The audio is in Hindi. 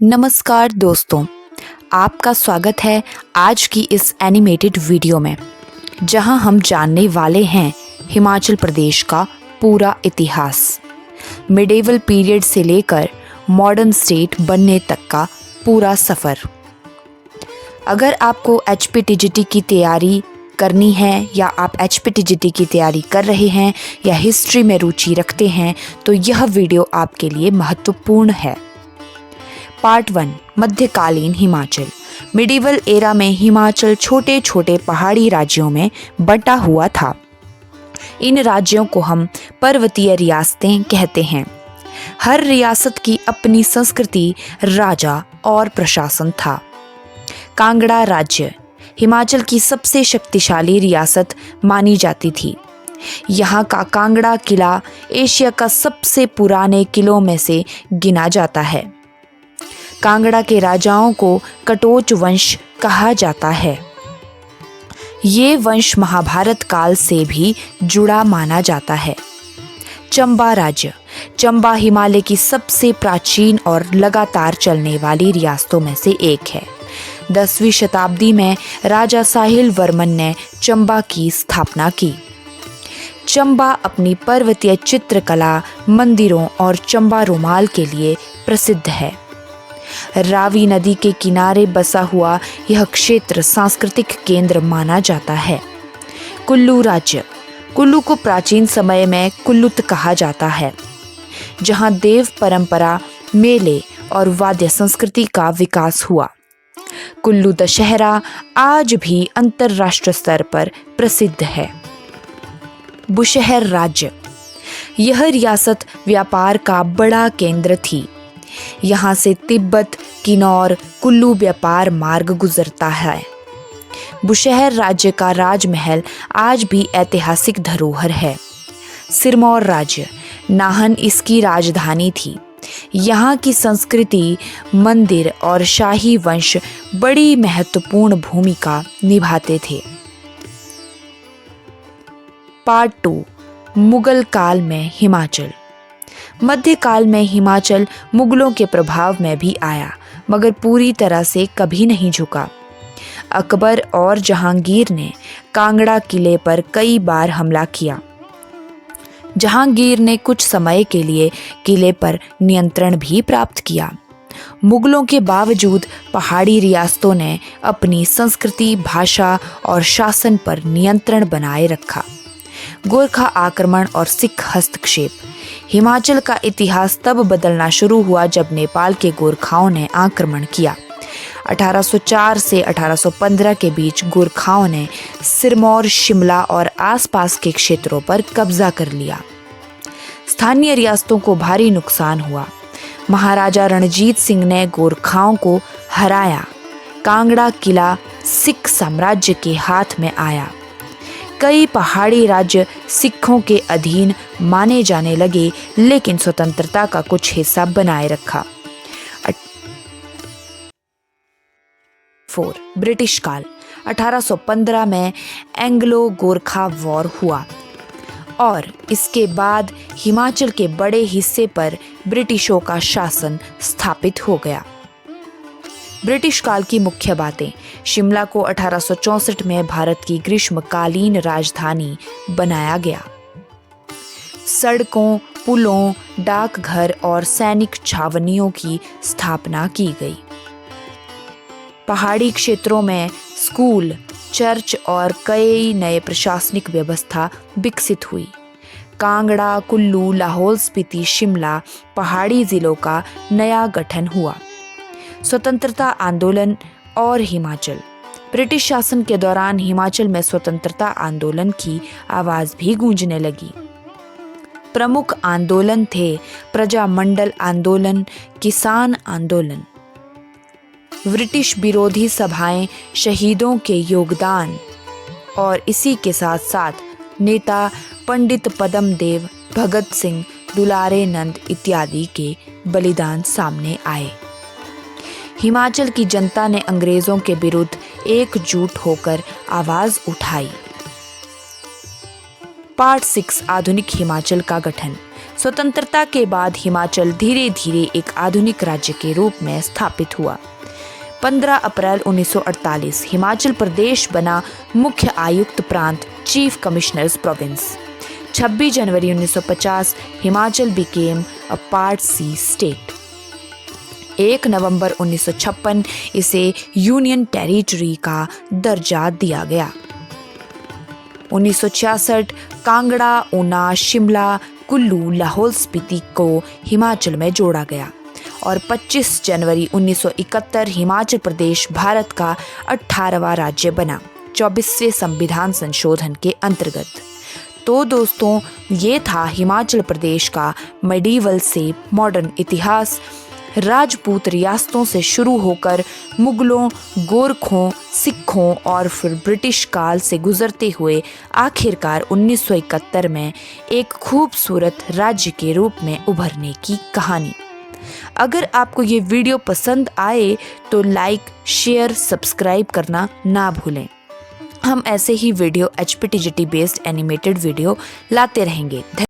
नमस्कार दोस्तों, आपका स्वागत है आज की इस एनिमेटेड वीडियो में, जहां हम जानने वाले हैं हिमाचल प्रदेश का पूरा इतिहास, मिडेवल पीरियड से लेकर मॉडर्न स्टेट बनने तक का पूरा सफ़र। अगर आपको HPTGT की तैयारी करनी है या आप HPTGT की तैयारी कर रहे हैं या हिस्ट्री में रुचि रखते हैं तो यह वीडियो आपके लिए महत्वपूर्ण है। पार्ट 1, मध्यकालीन हिमाचल। मिडिवल एरा में हिमाचल छोटे छोटे पहाड़ी राज्यों में बटा हुआ था। इन राज्यों को हम पर्वतीय रियासतें कहते हैं। हर रियासत की अपनी संस्कृति, राजा और प्रशासन था। कांगड़ा राज्य हिमाचल की सबसे शक्तिशाली रियासत मानी जाती थी। यहाँ का कांगड़ा किला एशिया का सबसे पुराने किलों में से गिना जाता है। कांगड़ा के राजाओं को कटोच वंश कहा जाता है। ये वंश महाभारत काल से भी जुड़ा माना जाता है। चंबा राज्य। चंबा हिमालय की सबसे प्राचीन और लगातार चलने वाली रियासतों में से एक है। 10वीं शताब्दी में राजा साहिल वर्मन ने चंबा की स्थापना की। चंबा अपनी पर्वतीय चित्रकला, मंदिरों और चंबा रुमाल के लिए प्रसिद्ध है। रावी नदी के किनारे बसा हुआ यह क्षेत्र सांस्कृतिक केंद्र माना जाता है। कुल्लू राज्य। कुल्लू को प्राचीन समय में कुल्लुत कहा जाता है, जहां देव परंपरा, मेले और वाद्य संस्कृति का विकास हुआ। कुल्लू दशहरा आज भी अंतर्राष्ट्रीय स्तर पर प्रसिद्ध है। बुशहर राज्य। यह रियासत व्यापार का बड़ा केंद्र थी। यहाँ से तिब्बत, किन्नौर, कुल्लू व्यापार मार्ग गुजरता है। बुशहर राज्य का राजमहल आज भी ऐतिहासिक धरोहर है। सिरमौर राज्य। नाहन इसकी राजधानी थी। यहाँ की संस्कृति, मंदिर और शाही वंश बड़ी महत्वपूर्ण भूमिका निभाते थे। पार्ट 2, मुगल काल में हिमाचल। मध्यकाल में हिमाचल मुगलों के प्रभाव में भी आया, मगर पूरी तरह से कभी नहीं झुका। अकबर और जहांगीर ने कांगड़ा किले पर कई बार हमला किया। जहांगीर ने कुछ समय के लिए किले पर नियंत्रण भी प्राप्त किया। मुगलों के बावजूद पहाड़ी रियासतों ने अपनी संस्कृति, भाषा और शासन पर नियंत्रण बनाए रखा। गोरखा आक्रमण और सिख हस्तक्षेप। हिमाचल का इतिहास तब बदलना शुरू हुआ जब नेपाल के गोरखाओं ने आक्रमण किया। 1804 से 1815 के बीच गोरखाओं ने सिरमौर, शिमला और आसपास के क्षेत्रों पर कब्जा कर लिया। स्थानीय रियासतों को भारी नुकसान हुआ। महाराजा रणजीत सिंह ने गोरखाओं को हराया। कांगड़ा किला सिख साम्राज्य के हाथ में आया। कई पहाड़ी राज्य सिखों के अधीन माने जाने लगे, लेकिन स्वतंत्रता का कुछ हिस्सा बनाए रखा। 4, ब्रिटिश काल। 1815 में एंग्लो गोरखा वॉर हुआ और इसके बाद हिमाचल के बड़े हिस्से पर ब्रिटिशों का शासन स्थापित हो गया। ब्रिटिश काल की मुख्य बातें। शिमला को 1864 में भारत की ग्रीष्मकालीन राजधानी बनाया गया। सड़कों, पुलों, डाकघर और सैनिक छावनियों की स्थापना की गई। पहाड़ी क्षेत्रों में स्कूल, चर्च और कई नए प्रशासनिक व्यवस्था विकसित हुई। कांगड़ा, कुल्लू, लाहौल स्पीति, शिमला पहाड़ी जिलों का नया गठन हुआ। स्वतंत्रता आंदोलन और हिमाचल। ब्रिटिश शासन के दौरान हिमाचल में स्वतंत्रता आंदोलन की आवाज भी गूंजने लगी। प्रमुख आंदोलन थे प्रजामंडल आंदोलन, किसान आंदोलन, ब्रिटिश विरोधी सभाएं, शहीदों के योगदान और इसी के साथ साथ नेता पंडित पद्मदेव, भगत सिंह, दुलारे नंद इत्यादि के बलिदान सामने आए। हिमाचल की जनता ने अंग्रेजों के विरुद्ध एकजुट होकर आवाज उठाई। पार्ट 6, आधुनिक हिमाचल का गठन। स्वतंत्रता के बाद हिमाचल धीरे धीरे एक आधुनिक राज्य के रूप में स्थापित हुआ। 15 अप्रैल 1948 हिमाचल प्रदेश बना मुख्य आयुक्त प्रांत, chief commissioners province. 26 January 1950 Himachal became a part C state. 1 नवंबर 1956 इसे यूनियन टेरिटरी का दर्जा दिया गया। 1966 कांगड़ा, ऊना, शिमला, कुल्लू, लाहौल स्पीति को हिमाचल में जोड़ा गया और 25 जनवरी 1971 हिमाचल प्रदेश भारत का 18वां राज्य बना 24वें संविधान संशोधन के अंतर्गत। तो दोस्तों, ये था हिमाचल प्रदेश का मेडिवल से मॉडर्न इतिहास। राजपूत रियासतों से शुरू होकर मुगलों, गोरखों, सिखों और फिर ब्रिटिश काल से गुजरते हुए आखिरकार 1971 में एक खूबसूरत राज्य के रूप में उभरने की कहानी। अगर आपको ये वीडियो पसंद आए तो लाइक, शेयर, सब्सक्राइब करना ना भूलें। हम ऐसे ही video HPTGT based animated video लाते रहेंगे।